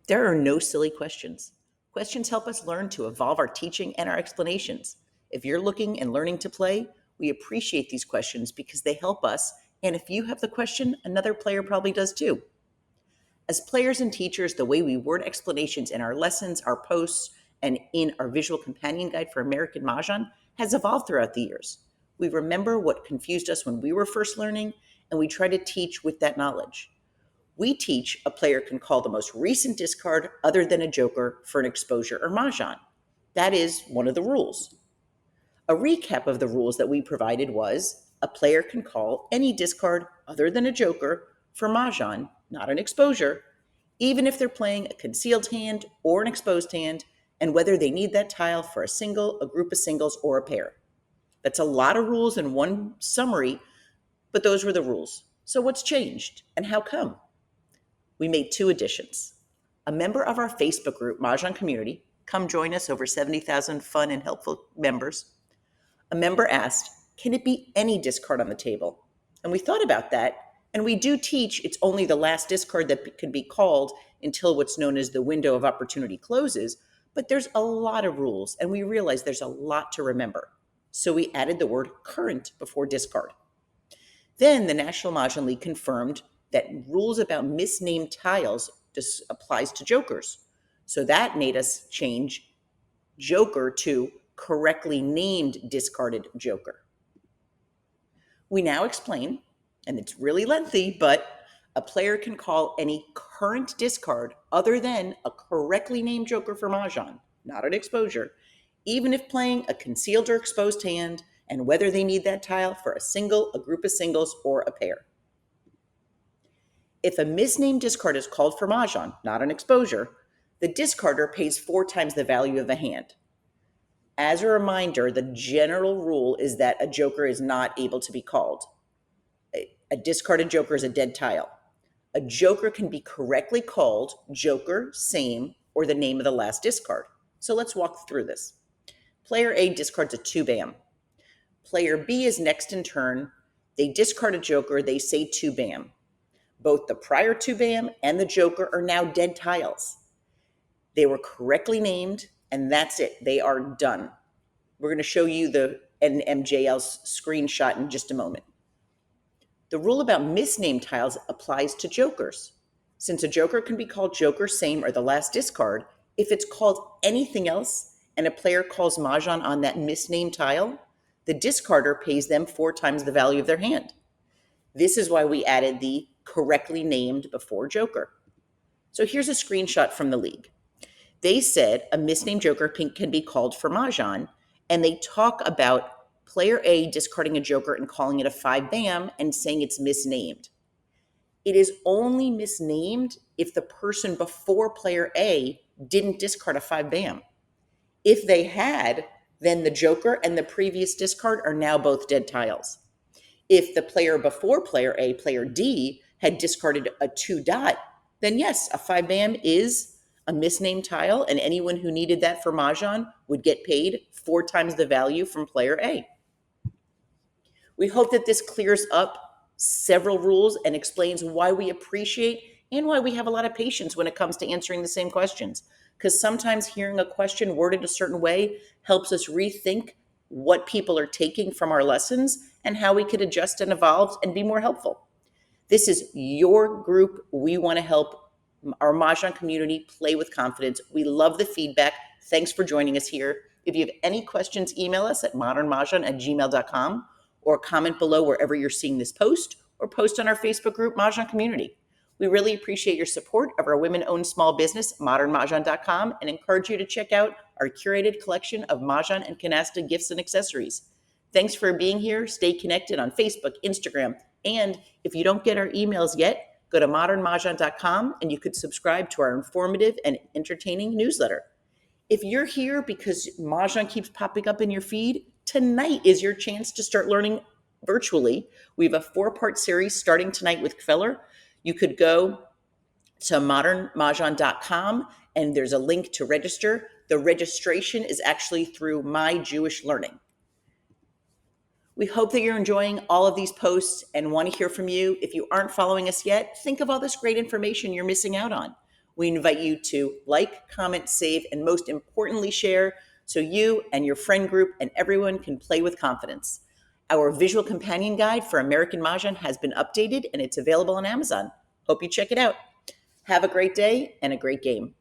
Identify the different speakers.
Speaker 1: There are no silly questions. Questions help us learn to evolve our teaching and our explanations. If you're looking and learning to play, we appreciate these questions because they help us, and if you have the question, another player probably does too. As players and teachers, the way we word explanations in our lessons, our posts, and in our visual companion guide for American Mahjong has evolved throughout the years. We remember what confused us when we were first learning, and we try to teach with that knowledge. We teach a player can call the most recent discard other than a joker for an exposure or Mahjong. That is one of the rules. A recap of the rules that we provided was a player can call any discard other than a joker for Mahjong, not an exposure, even if they're playing a concealed hand or an exposed hand, and whether they need that tile for a single, a group of singles, or a pair. That's a lot of rules in one summary, but those were the rules. So what's changed and how come? We made 2 additions. A member of our Facebook group, Mahjong Community, come join us, over 70,000 fun and helpful members. A member asked, can it be any discard on the table? And we thought about that, and we do teach it's only the last discard that can be called until what's known as the window of opportunity closes, but there's a lot of rules, and we realize there's a lot to remember. So we added the word current before discard. Then the National Mah Jongg League confirmed that rules about misnamed tiles applies to jokers. So that made us change joker to correctly named discarded joker. We now explain, and it's really lengthy, but a player can call any current discard other than a correctly named joker for Mahjong, not an exposure, even if playing a concealed or exposed hand, and whether they need that tile for a single, a group of singles, or a pair. If a misnamed discard is called for Mahjong, not an exposure, the discarder pays 4 times the value of the hand. As a reminder, the general rule is that a joker is not able to be called. A discarded joker is a dead tile. A joker can be correctly called joker, same, or the name of the last discard. So let's walk through this. Player A discards a 2-bam. Player B is next in turn. They discard a joker, they say 2-bam. Both the prior 2-bam and the joker are now dead tiles. They were correctly named, and that's it. They are done. We're going to show you the NMJL's screenshot in just a moment. The rule about misnamed tiles applies to jokers. Since a joker can be called joker, same, or the last discard, if it's called anything else and a player calls Mahjong on that misnamed tile, the discarder pays them 4 times the value of their hand. This is why we added the correctly named before joker. So here's a screenshot from the league. They said a misnamed joker can be called for Mahjong, and they talk about player A discarding a joker and calling it a 5-bam and saying it's misnamed. It is only misnamed if the person before player A didn't discard a 5-bam. If they had, then the joker and the previous discard are now both dead tiles. If the player before player A, player D, had discarded a 2-dot, then yes, a 5-bam is a misnamed tile, and anyone who needed that for Mahjong would get paid 4 times the value from player A. We hope that this clears up several rules and explains why we appreciate and why we have a lot of patience when it comes to answering the same questions. Because sometimes hearing a question worded a certain way helps us rethink what people are taking from our lessons and how we could adjust and evolve and be more helpful. This is your group. We want to help our Mahjong community play with confidence. We love the feedback. Thanks for joining us here. If you have any questions, email us at modernmahjong@gmail.com or comment below wherever you're seeing this post, or post on our Facebook group, Mahjong Community. We really appreciate your support of our women-owned small business, modernmahjong.com, and encourage you to check out our curated collection of Mahjong and Canasta gifts and accessories. Thanks for being here. Stay connected on Facebook, Instagram, and if you don't get our emails yet, go to modernmahjong.com and you could subscribe to our informative and entertaining newsletter. If you're here because Mahjong keeps popping up in your feed, tonight is your chance to start learning virtually. We have a 4-part series starting tonight with Kveller. You could go to modernmahjong.com and there's a link to register. The registration is actually through My Jewish Learning. We hope that you're enjoying all of these posts and want to hear from you. If you aren't following us yet, think of all this great information you're missing out on. We invite you to like, comment, save, and most importantly, share so you and your friend group and everyone can play with confidence. Our visual companion guide for American Mahjong has been updated and it's available on Amazon. Hope you check it out. Have a great day and a great game.